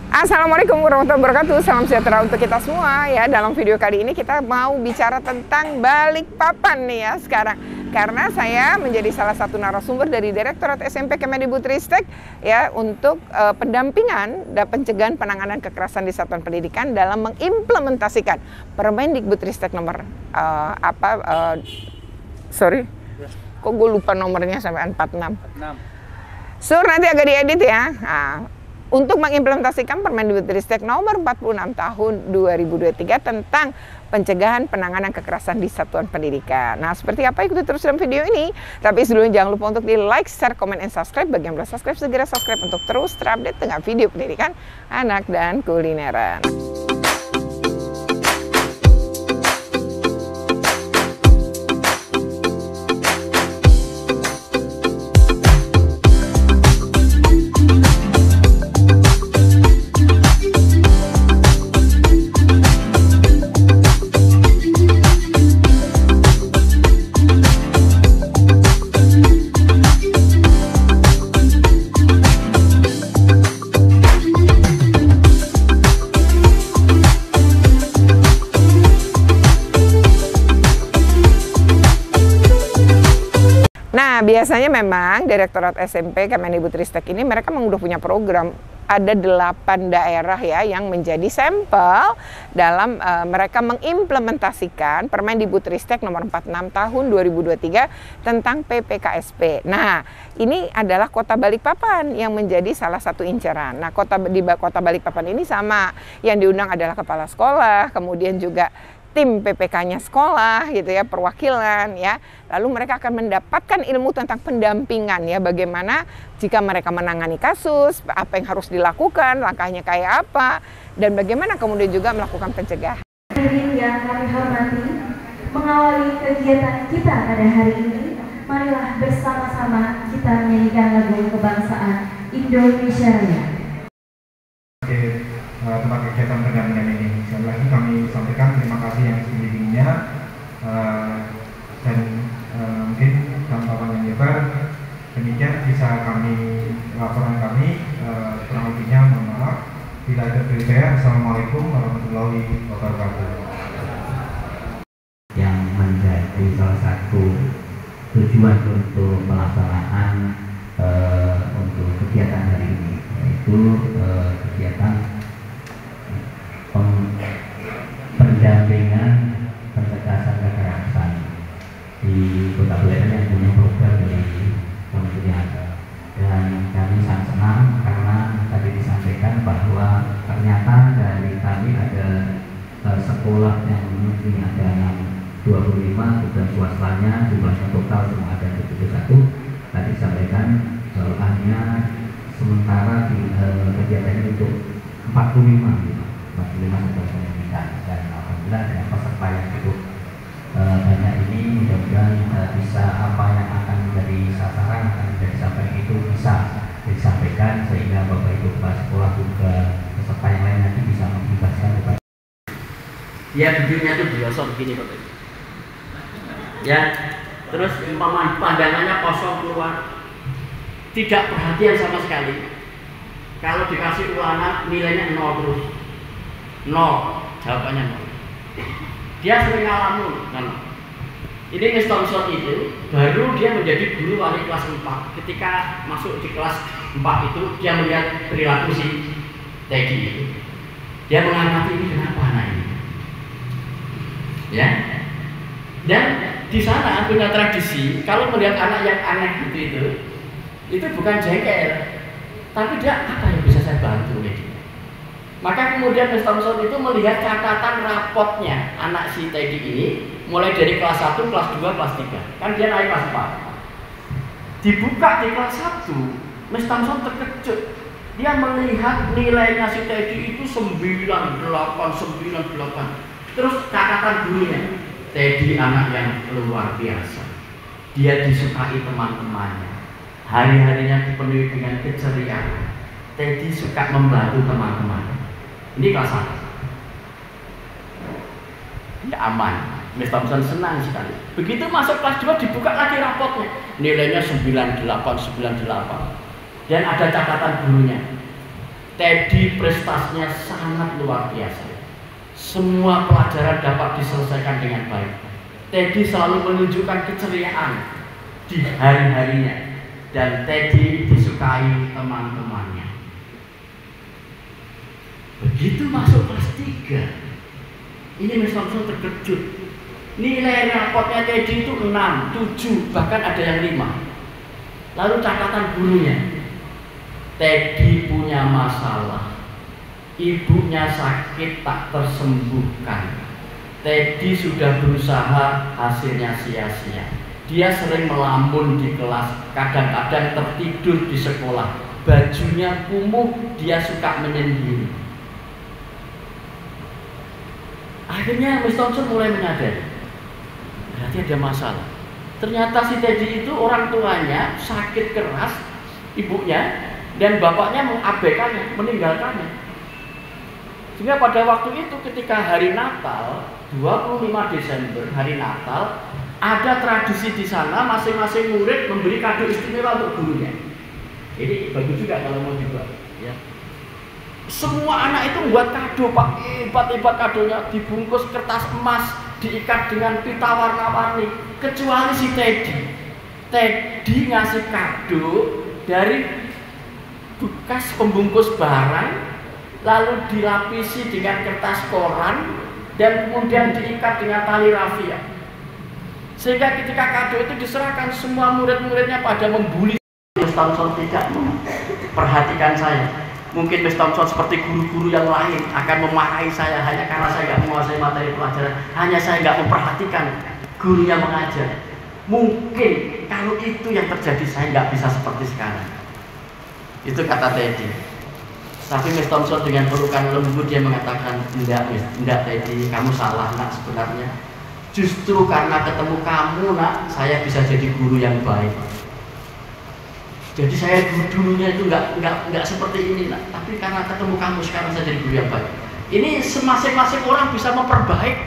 Assalamualaikum warahmatullahi wabarakatuh. Salam sejahtera untuk kita semua ya. Dalam video kali ini kita mau bicara tentang Balikpapan nih ya sekarang. Karena saya menjadi salah satu narasumber dari Direktorat SMP Kemendikbudristek ya untuk pendampingan dan pencegahan penanganan kekerasan di satuan pendidikan dalam mengimplementasikan Permendikbudristek nomor kok gue lupa nomornya sampai 46. Sur, nanti agak diedit ya. Nah, untuk mengimplementasikan Permendikbudristek nomor 46 tahun 2023 tentang pencegahan penanganan kekerasan di satuan pendidikan. Nah, seperti apa ikuti terus dalam video ini. Tapi sebelumnya jangan lupa untuk di like, share, komen, and subscribe. Bagi yang belum subscribe, segera subscribe untuk terus terupdate dengan video pendidikan anak dan kulineran. Nah, biasanya memang Direktorat SMP Kemendikbudristek ini mereka memang udah punya program. Ada 8 daerah ya yang menjadi sampel dalam mereka mengimplementasikan Permendikbudristek nomor 46 tahun 2023 tentang PPKSP. Nah, ini adalah Kota Balikpapan yang menjadi salah satu inceran. Nah, di Kota Balikpapan ini sama, yang diundang adalah kepala sekolah, kemudian juga tim PPK-nya sekolah gitu ya, perwakilan ya. Lalu mereka akan mendapatkan ilmu tentang pendampingan ya, bagaimana jika mereka menangani kasus, apa yang harus dilakukan, langkahnya kayak apa, dan bagaimana kemudian juga melakukan pencegahan. Hadirin yang kami hormati, mengawali kegiatan kita pada hari ini, marilah bersama-sama kita menyanyikan lagu kebangsaan Indonesia Raya. Tempat kegiatan pendampingan ini. Sekali lagi kami sampaikan terima kasih yang setinggi-tingginya dan mungkin tanpa panjang lebar demikian bisa kami laporan kami, kurang lebihnya mohon maaf. Bila ada berbeda, Assalamualaikum warahmatullahi wabarakatuh. Yang menjadi salah satu tujuan untuk pelaksanaan untuk kegiatan hari ini, yaitu kegiatan pendampingan pencegahan kekerasan di Kota Balikpapan yang punya program dari Kementerian. Dan kami sangat senang karena tadi disampaikan bahwa ternyata dari kami ada sekolah yang ini ada 25, dan swastanya jumlahnya total cuma ada 71. Tadi disampaikan hanya sementara di kegiatan itu 45 sekolah pendidikan, dan alhamdulillah dengan peserta yang cukup banyak ini, mudah-mudahan bisa apa yang akan menjadi sasaran, akan menjadi sampaian itu bisa disampaikan sehingga Bapak Ibu kepala sekolah juga peserta yang lain nanti bisa mengimbaskan kepada ya. Videonya itu biasa begini Bapak Ibu ya, terus pandangannya kosong keluar, tidak perhatian sama sekali. Kalau dikasih ulangan nilainya 0 terus, 0, jawabannya 0. Dia sering ngalamin kan. Ini Miss Thompson itu baru dia menjadi guru wali kelas 4. Ketika masuk di kelas 4 itu dia melihat perilaku si Teddy itu. Dia mengamati, ini kenapa anak ini? Ya. Dan di sana punya tradisi kalau melihat anak yang aneh itu bukan jengkel, tapi dia apa yang bisa saya bantu ini. Maka kemudian Miss Thompson itu melihat catatan rapotnya anak si Teddy ini mulai dari kelas 1, kelas 2, kelas 3. Kan dia naik kelas 4. Dibuka di kelas 1, Miss Thompson terkejut. Dia melihat nilainya si Teddy itu 98. Terus catatan gurunya, Teddy anak yang luar biasa. Dia disukai teman-temannya. Hari-harinya dipenuhi dengan keceriaan. Teddy suka membantu teman-teman. Ini kelas 1. Ya aman. Miss Thompson senang sekali. Begitu masuk kelas 2 dibuka lagi rapotnya. Nilainya 98. Dan ada catatan gurunya. Teddy prestasinya sangat luar biasa. Semua pelajaran dapat diselesaikan dengan baik. Teddy selalu menunjukkan keceriaan di hari-harinya, dan Teddy disukai teman-temannya. Begitu masuk kelas 3, ini Miss Thompson terkejut. Nilai rapotnya Teddy itu 6, 7, bahkan ada yang 5. Lalu catatan gurunya, Teddy punya masalah, ibunya sakit tak tersembuhkan. Teddy sudah berusaha, hasilnya sia-sia. Dia sering melamun di kelas, kadang-kadang tertidur di sekolah. Bajunya kumuh, dia suka menyendiri. Akhirnya Miss Thompson mulai menyadari, berarti ada masalah. Ternyata si Teddy itu orang tuanya sakit keras, ibunya, dan bapaknya mengabaikannya, meninggalkannya. Sehingga pada waktu itu ketika hari Natal, 25 Desember, hari Natal, ada tradisi di sana masing-masing murid memberi kado istimewa untuk gurunya. Ini bagus juga kalau mau dibuat, ya. Semua anak itu membuat kado, Pak. Hebat-hebat kadonya, dibungkus kertas emas, diikat dengan pita warna-warni. Kecuali si Teddy. Teddy ngasih kado dari bekas pembungkus barang, lalu dilapisi dengan kertas koran, dan kemudian diikat dengan tali rafia. Sehingga ketika kado itu diserahkan, semua murid-muridnya pada membuli. Miss Thompson tidak memperhatikan saya. Mungkin Miss Thompson seperti guru-guru yang lain akan memarahi saya hanya karena saya nggak menguasai materi pelajaran, hanya saya nggak memperhatikan gurunya mengajar. Mungkin kalau itu yang terjadi, saya nggak bisa seperti sekarang. Itu kata Teddy. Tapi Miss Thompson dengan pelukan lembut dia mengatakan, enggak Teddy, kamu salah nak sebenarnya. Justru karena ketemu kamu nak, saya bisa jadi guru yang baik. Jadi saya dulunya itu nggak seperti ini nak, tapi karena ketemu kamu sekarang saya jadi guru yang baik. Ini masing-masing orang bisa memperbaik.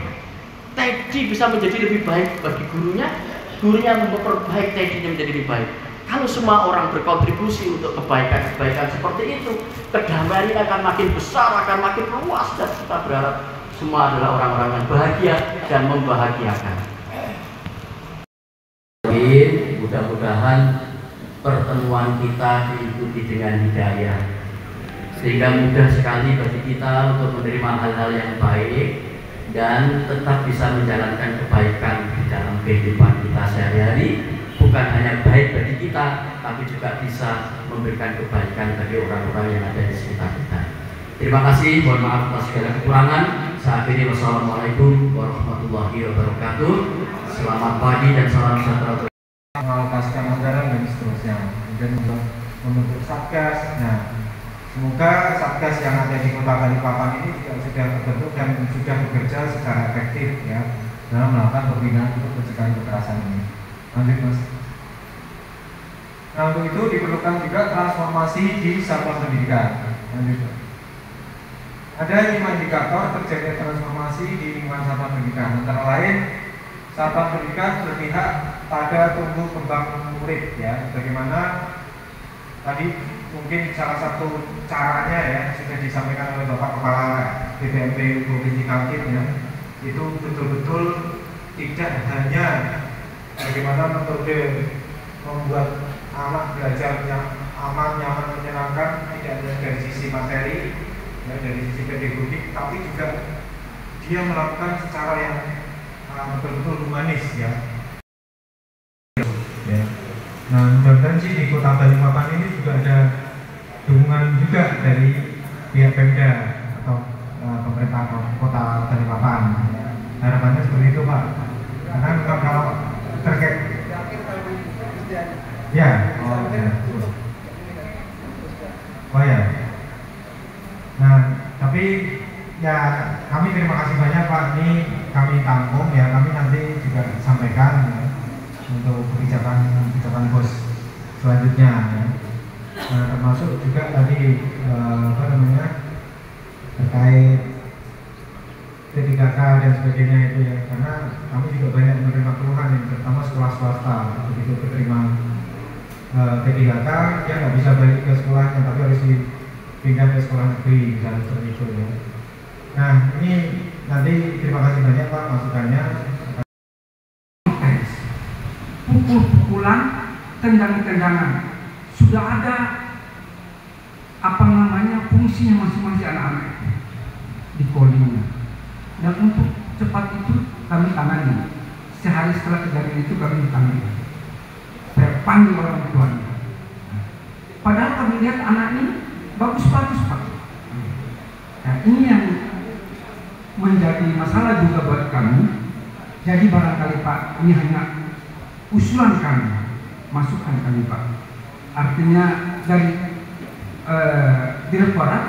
Teddy bisa menjadi lebih baik bagi gurunya, gurunya memperbaik Teddy menjadi lebih baik. Kalau semua orang berkontribusi untuk kebaikan-kebaikan seperti itu, kedamaian ini akan makin besar, akan makin luas, dan kita berharap semua adalah orang-orang yang bahagia dan membahagiakan. Mudah-mudahan pertemuan kita diikuti dengan hidayah, sehingga mudah sekali bagi kita untuk menerima hal-hal yang baik dan tetap bisa menjalankan kebaikan di dalam kehidupan kita sehari-hari. Bukan hanya baik bagi kita, tapi juga bisa memberikan kebaikan bagi orang-orang yang ada di sekitar kita. Terima kasih, mohon maaf atas segala kekurangan. Saya akhiri, wassalamualaikum warahmatullahi wabarakatuh. Selamat pagi dan salam sejahtera. Mengalokasikan anggaran dan seterusnya, kemudian juga membentuk satgas. Nah, semoga satgas yang ada di Kota Balikpapan ini juga sudah terbentuk dan sudah bekerja secara efektif ya dalam melakukan pembinaan untuk pencegahan kekerasan ini. Lanjut Mas. Nah, untuk itu diperlukan juga transformasi di satuan pendidikan. Lanjut. Ada 5 indikator terjadinya transformasi di lingkungan satuan pendidikan. Antara lain, satuan pendidikan berpihak pada tumbuh kembang murid ya. Bagaimana tadi mungkin salah satu caranya ya sudah disampaikan oleh Bapak Kepala BPMP Provinsi Kaltim ya. Itu betul-betul tidak hanya bagaimana metode membuat anak belajar yang aman, nyaman, menyenangkan, tidak hanya dari sisi materi, ya, dari sisi pedagogik, tapi juga dia melakukan secara yang betul-betul humanis ya. Nah, mudah-mudahan sih di Kota Balikpapan ini juga ada dukungan juga dari pihak Pemda atau pemerintah Kota Balikpapan. Harapannya seperti itu Pak. Karena kalau terkait ya, oh ya. Nah, tapi ya kami terima kasih banyak Pak. Ini kami tampung ya. Kami nanti juga sampaikan ya, untuk kebijakan bos selanjutnya ya. Nah, termasuk juga tadi terkait P3K dan sebagainya itu ya, karena kami juga banyak menerima keluhan yang terutama sekolah swasta. Begitu keterima P3K dia nggak bisa balik ke sekolahnya tapi harus pindah ke sekolah negeri misalnya seperti itu ya. Nah ini nanti terima kasih banyak Pak masukannya. Pukul-pukulan, tendang-tendangan, sudah ada apa namanya fungsinya masing-masing anak-anak di callingnya. Dan untuk cepat itu kami tangani. Sehari setelah kejadian itu kami tangani. Saya panggil orang tuanya. Padahal kami lihat anak ini bagus-bagus Pak. Nah ini yang menjadi masalah juga buat kami. Jadi barangkali Pak, ini hanya usulan kami, masukan kami Pak. Artinya dari Direktorat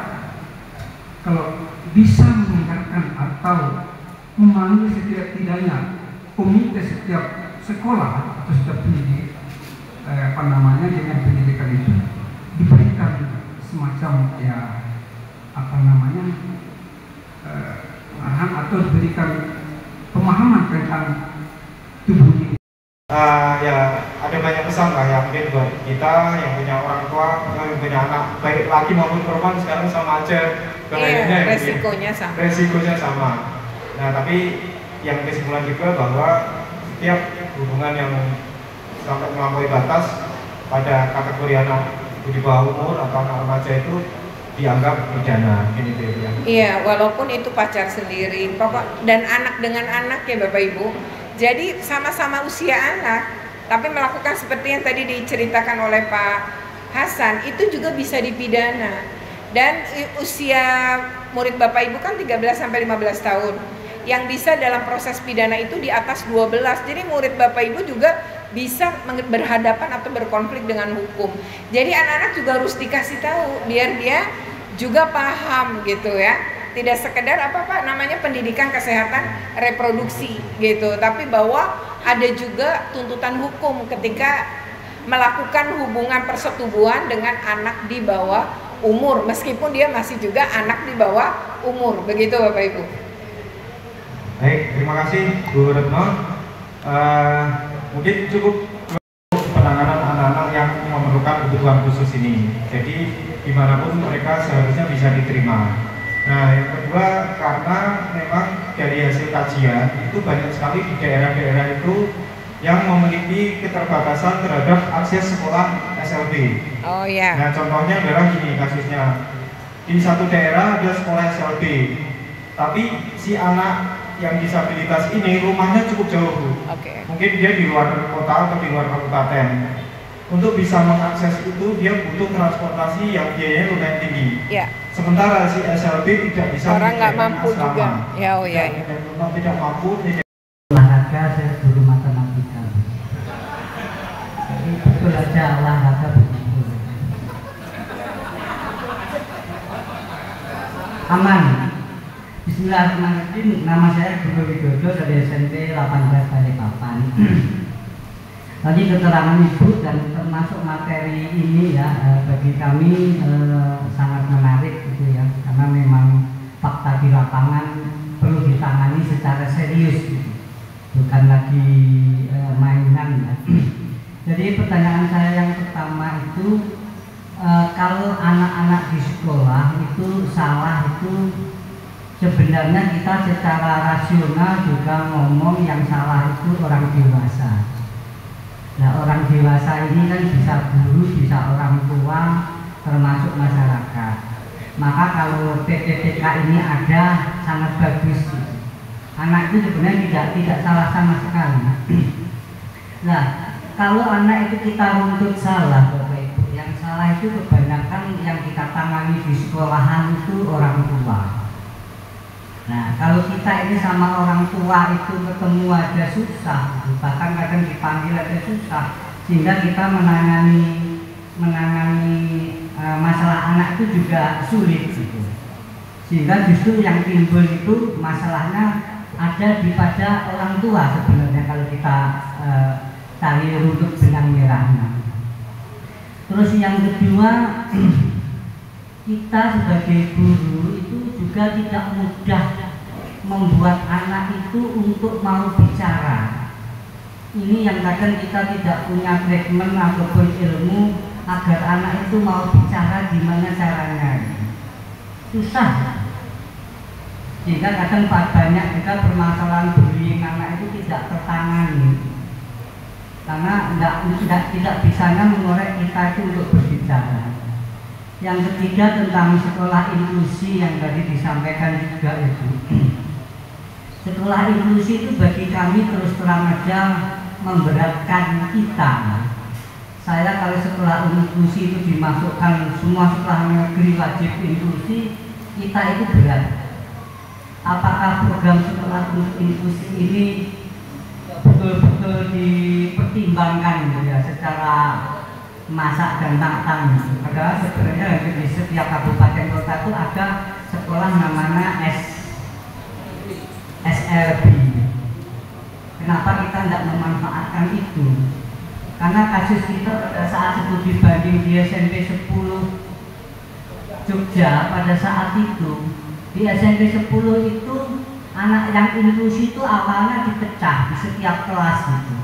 kalau bisa mendengarkan atau memanggil setidak-tidaknya komite setiap sekolah atau setiap pendidik dengan pendidikan itu diberikan semacam ya apa namanya atau diberikan pemahaman tentang tubuh ini. Ya ada banyak pesan lah ya mungkin buat kita yang punya orang tua, yang punya anak baik laki maupun perempuan sekarang sama aja Iya, resikonya sama. Nah tapi yang kesimpulan juga bahwa setiap hubungan yang sampai melampaui batas pada kategori anak di bawah umur atau anak remaja itu dianggap pidana gitu ya. Iya, walaupun itu pacar sendiri, pokok dan anak dengan anak ya Bapak Ibu. Jadi sama-sama usia anak, tapi melakukan seperti yang tadi diceritakan oleh Pak Hasan, itu juga bisa dipidana. Dan usia murid Bapak Ibu kan 13 sampai 15 tahun. Yang bisa dalam proses pidana itu di atas 12. Jadi murid Bapak Ibu juga bisa berhadapan atau berkonflik dengan hukum. Jadi anak-anak juga harus dikasih tahu biar dia juga paham gitu ya. Tidak sekedar namanya pendidikan kesehatan reproduksi gitu, tapi bahwa ada juga tuntutan hukum ketika melakukan hubungan persetubuhan dengan anak di bawah umur, meskipun dia masih juga anak di bawah umur, begitu Bapak Ibu. Baik, terima kasih Bu Retno. Mungkin cukup penanganan anak-anak yang memerlukan kebutuhan khusus ini. Jadi dimanapun mereka seharusnya bisa diterima. Nah yang kedua, karena memang dari hasil kajian itu banyak sekali di daerah-daerah itu yang memiliki keterbatasan terhadap akses sekolah SLB. Oh ya. Nah contohnya adalah gini kasusnya, di satu daerah ada sekolah SLB, tapi si anak yang disabilitas ini rumahnya cukup jauh Bu. Mungkin dia di luar kota atau di luar kabupaten. Untuk bisa mengakses itu dia butuh transportasi yang biayanya lumayan tinggi. Ya. Sementara si SLB tidak bisa. Orang nggak mampu asrama juga. Ya, oh ya. Tidak mampu. Olahraga saya guru matematika. Jadi betul aja olahraga begitu. Aman. Bismillahirrahmanirrahim. Nama saya Guru Widodo dari SMP 18 Balikpapan. Tadi keterangan Ibu dan termasuk materi ini ya bagi kami sangat menarik gitu ya, karena memang fakta di lapangan perlu ditangani secara serius gitu. Bukan lagi mainan ya. Jadi pertanyaan saya yang pertama itu kalau anak-anak di sekolah itu salah itu sebenarnya kita secara rasional juga ngomong yang salah itu orang dewasa. Nah orang dewasa ini kan bisa guru, bisa orang tua, termasuk masyarakat. Maka kalau PPPK ini ada sangat bagus. Anak itu sebenarnya tidak salah sama sekali. Nah kalau anak itu kita runtut salah Bapak Ibu, yang salah itu kebanyakan yang kita tangani di sekolahan itu orang tua. Nah kalau kita ini sama orang tua itu ketemu aja susah, bahkan kadang dipanggil aja susah, sehingga kita menangani masalah anak itu juga sulit gitu. Sehingga justru yang timbul itu masalahnya ada pada orang tua sebenarnya kalau kita cari runtut benang merahnya. Terus yang kedua, kita sebagai guru itu juga tidak mudah membuat anak itu untuk mau bicara. Ini yang kadang kita tidak punya treatment ataupun ilmu agar anak itu mau bicara gimana caranya. susah. Sehingga kadang banyak juga permasalahan bullying anak itu tidak tertangani karena tidak bisanya mengorek kita itu untuk berbicara. Yang ketiga tentang sekolah inklusi yang tadi disampaikan juga itu. Sekolah inklusi itu bagi kami terus terang aja memberatkan kita. Saya kalau sekolah inklusi itu dimasukkan semua sekolah negeri wajib inklusi, kita itu berat. Apakah program sekolah inklusi ini betul-betul dipertimbangkan gitu ya secara masak dan matang? Padahal sebenarnya di setiap kabupaten kota itu ada sekolah namanya SLB. Kenapa kita tidak memanfaatkan itu? Karena kasus kita pada saat studi banding di SMP 10 Jogja pada saat itu, di SMP 10 itu anak yang inklusi itu awalnya dipecah di setiap kelas gitu.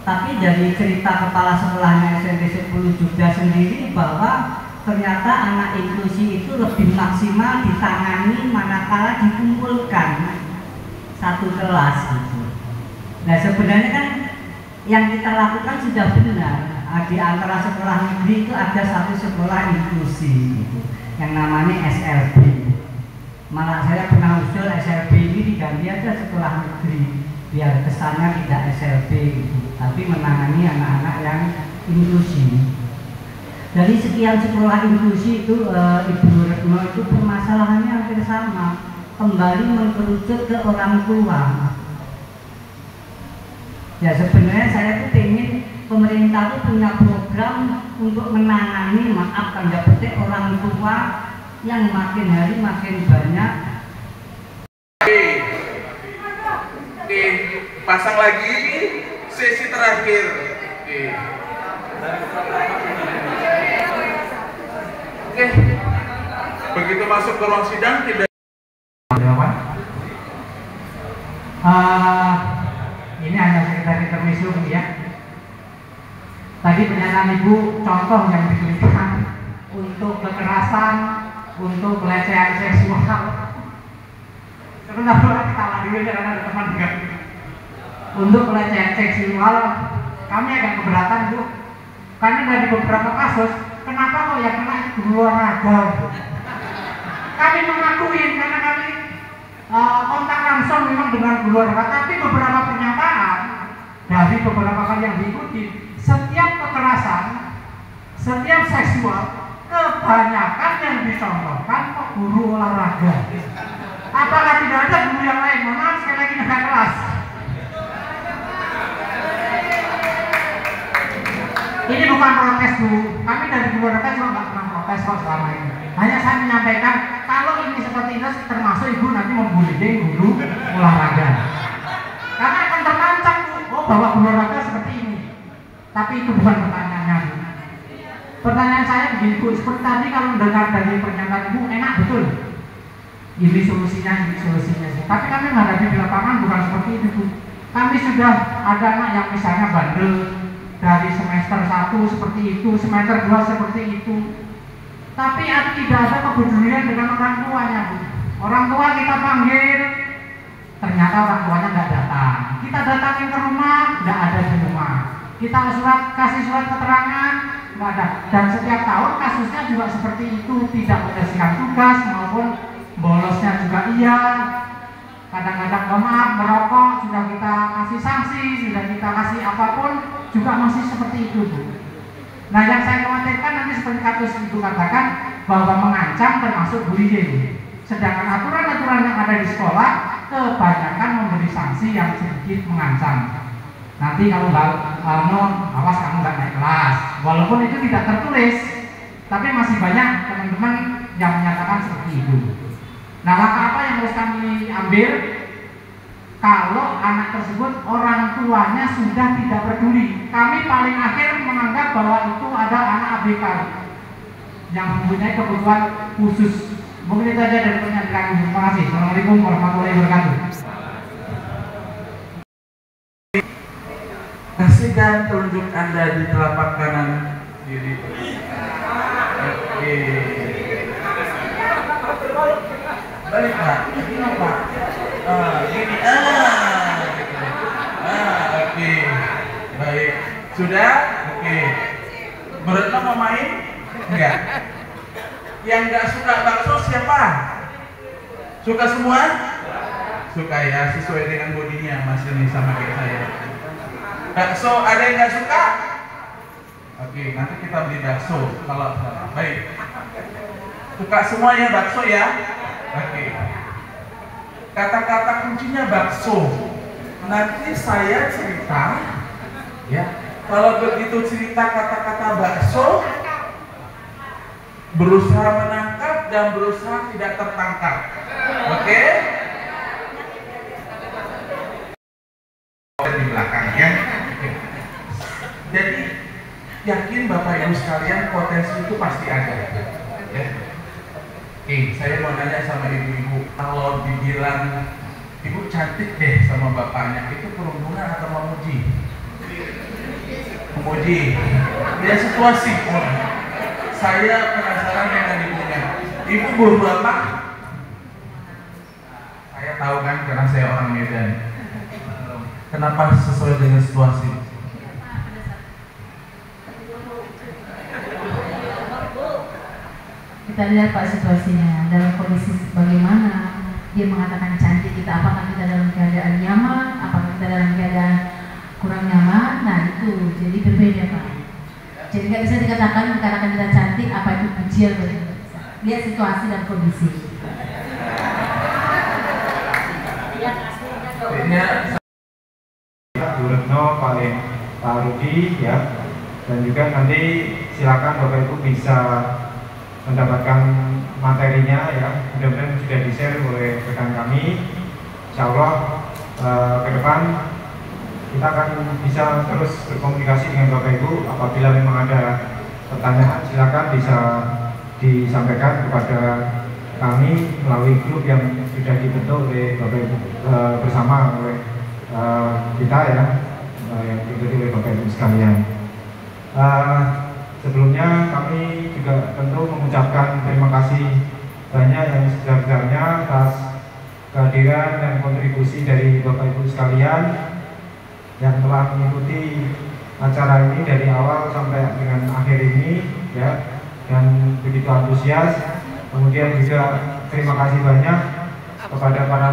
Tapi dari cerita kepala sekolahnya SMP 10 Jogja sendiri bahwa ternyata anak inklusi itu lebih maksimal ditangani manakala dikumpulkan satu kelas gitu. Nah sebenarnya kan yang kita lakukan sudah benar. Di antara sekolah negeri itu ada satu sekolah inklusi gitu, yang namanya SLB. Malah saya pernah usul SLB ini diganti aja sekolah negeri biar kesannya tidak SLB gitu, tapi menangani anak-anak yang inklusi. Dari sekian sekolah inklusi itu Ibu Retno itu permasalahannya hampir sama, kembali mengkerucut ke orang tua. Ya sebenarnya saya tuh pengen pemerintah tuh punya program untuk menangani, maaf tanda petik, orang tua yang makin hari makin banyak. Oke, pasang lagi sesi terakhir. Oke, begitu masuk ke ruang sidang tidak. Ini hanya sekedar intermezzo ya. Tadi pernyataan Ibu contoh yang diberikan untuk kekerasan, untuk pelecehan seksual. Sebentar ketawa dulu karena ada teman juga. Untuk pelecehan seksual kami agak keberatan Bu. Karena dari beberapa kasus, kenapa kok yang kena guru olahraga? Kami mengakui karena kami kontak langsung memang dengan guru olahraga, tapi beberapa pernyataan dari beberapa kali yang diikuti, setiap kekerasan, setiap seksual, kebanyakan yang dicontohkan kok guru olahraga. Apakah tidak ada guru yang lain? Mohon maaf sekali lagi naga kelas. Ini bukan protes Bu, kami dari guru olahraga juga nggak pernah protes kok selama ini. Hanya saya menyampaikan kalau ini seperti ini termasuk Ibu nanti membullying guru olahraga. Karena akan tertancap bahwa guru olahraga seperti ini. Tapi itu bukan pertanyaannya Bu. Pertanyaan saya begini Bu, seperti tadi kalau mendengar dari pernyataan Ibu enak betul. Ini solusinya. Tapi kami menghadapi di lapangan bukan seperti itu Bu. Kami sudah ada anak yang misalnya bandel dari semester 1 seperti itu, semester 2 seperti itu. Tapi tidak ada kepedulian dengan orang tuanya Bu. Orang tua kita panggil, ternyata orang tuanya nggak datang. Kita datangin ke rumah, nggak ada di rumah. Kita kasih surat keterangan, nggak ada. Dan setiap tahun kasusnya juga seperti itu, tidak menyelesaikan tugas maupun bolosnya juga iya. Kadang-kadang maaf merokok sudah kita kasih sanksi, sudah kita kasih apapun juga masih seperti itu Bu. Nah yang saya khawatirkan nanti seperti kasus Ibu katakan bahwa mengancam termasuk bullying. Sedangkan aturan-aturan yang ada di sekolah kebanyakan memberi sanksi yang sedikit mengancam. Nanti kalau awas kamu nggak naik kelas. Walaupun itu tidak tertulis, tapi masih banyak teman-teman yang menyatakan seperti itu. Nah langkah apa yang harus kami ambil? Kalau anak tersebut orang tuanya sudah tidak peduli, kami paling akhir menganggap bahwa itu ada anak ABK yang mempunyai kebutuhan khusus. Mungkin itu aja dari pertanyaan kami. Terima kasih. Assalamualaikum warahmatullahi wabarakatuh. Kasihkan telunjuk Anda di telapak kanan kiri. Oke. Balik Pak, gini Pak. Gini, gitu. Oke. Baik. Sudah? Oke. Beretno mau main? Enggak. Yang nggak suka bakso siapa? Suka semua? Suka ya, sesuai dengan bodinya Mas ini sama kayak saya. Bakso ada yang nggak suka? Oke, nanti kita beli bakso kalau baik. Suka semua ya bakso ya? Oke. Kata-kata kuncinya bakso. Nanti saya cerita ya. Kalau begitu cerita kata-kata bakso, berusaha menangkap dan berusaha tidak tertangkap. Oke? Di belakangnya. Jadi yakin Bapak Ibu sekalian potensi itu pasti ada. Ya. Saya mau nanya sama ibu-ibu, kalau dibilang ibu cantik deh sama bapaknya, itu perundungan atau memuji? Memuji. Ya situasi. Saya penasaran dengan ibunya. Ibu guru apa? Saya tahu kan karena saya orang Medan. Kenapa sesuai dengan situasi? Kita lihat Pak situasinya dalam kondisi bagaimana dia mengatakan cantik kita, apakah kita dalam keadaan nyaman, apakah kita dalam keadaan kurang nyaman. Nah itu jadi berbeda Pak. Jadi nggak bisa dikatakan kita cantik apa itu pujian. Lihat situasi dan kondisi. Bu Retno, Pak Rudi ya, dan juga nanti silakan Bapak Ibu bisa mendapatkan materinya ya, mudah-mudahan sudah di-share oleh rekan kami. Insya Allah ke depan kita akan bisa terus berkomunikasi dengan Bapak Ibu. Apabila memang ada pertanyaan silakan bisa disampaikan kepada kami melalui grup yang sudah dibentuk oleh Bapak Ibu bersama oleh kita ya, yang dibentuk oleh Bapak Ibu sekalian. Sebelumnya kami juga tentu mengucapkan terima kasih banyak yang sebesar-besarnya atas kehadiran dan kontribusi dari Bapak Ibu sekalian yang telah mengikuti acara ini dari awal sampai dengan akhir ini ya, dan begitu antusias. Kemudian juga terima kasih banyak kepada para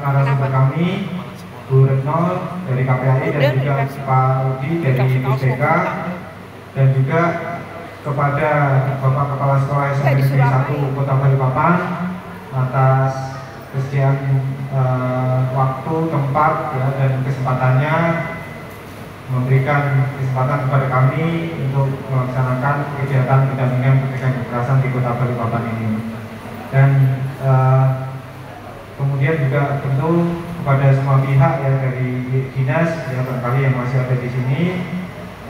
narasumber kami, Bu Retno dari KPAI dan juga Pak Rudi dari PUSDK, dan juga kepada Bapak Kepala Sekolah SMP 1 Kota Balikpapan atas kesediaan waktu, tempat ya, dan kesempatannya memberikan kesempatan kepada kami untuk melaksanakan kegiatan pendampingan pencegahan kekerasan di Kota Balikpapan ini. Dan kemudian juga tentu kepada semua pihak ya, dari dinas ya, barangkali yang masih ada di sini,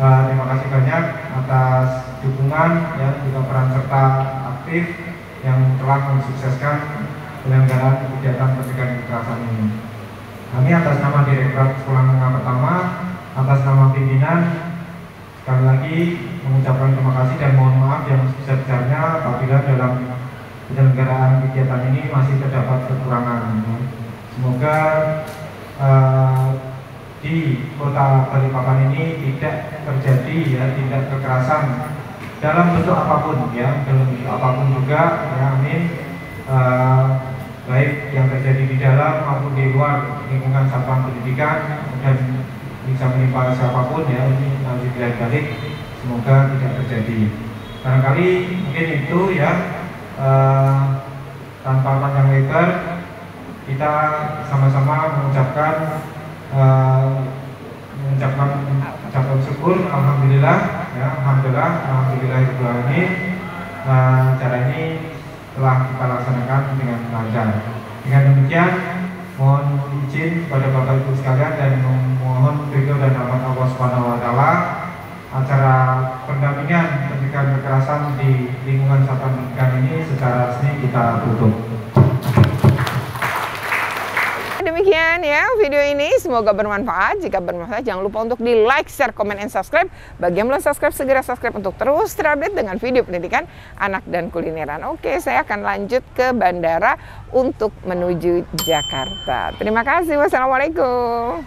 terima kasih banyak atas dukungan ya, juga peran serta aktif yang telah mensukseskan penyelenggaraan kegiatan pencegahan kekerasan ini. Kami atas nama Direktorat Sekolah Menengah Pertama, atas nama pimpinan, sekali lagi mengucapkan terima kasih dan mohon maaf yang sebesar-besarnya apabila dalam penyelenggaraan kegiatan ini masih terdapat kekurangan. Semoga di Kota Balikpapan ini tidak terjadi ya, tindak kekerasan dalam bentuk apapun ya, dalam bentuk apapun juga ya, amin. Baik yang terjadi di dalam maupun di luar lingkungan satuan pendidikan, dan bisa menimpa siapapun ya, ini harus dibalik, semoga tidak terjadi. Barangkali mungkin itu ya, tanpa panjang lebar kita sama-sama mengucapkan ucapan syukur, alhamdulillah ya, alhamdulillahirobbilalamin. Acara ini telah kita laksanakan dengan lancar. Dengan demikian mohon izin kepada Bapak Ibu sekalian dan mohon ridho dan rahmat Allah Subhanahu wa taala, acara pendampingan pencegahan kekerasan di lingkungan satuan pendidikan ini secara resmi kita tutup. demikian ya video ini, semoga bermanfaat. Jika bermanfaat jangan lupa untuk di like, share, comment, and subscribe. Bagi yang belum subscribe, segera subscribe untuk terus terupdate dengan video pendidikan anak dan kulineran. Oke, saya akan lanjut ke bandara untuk menuju Jakarta. Terima kasih. Wassalamualaikum.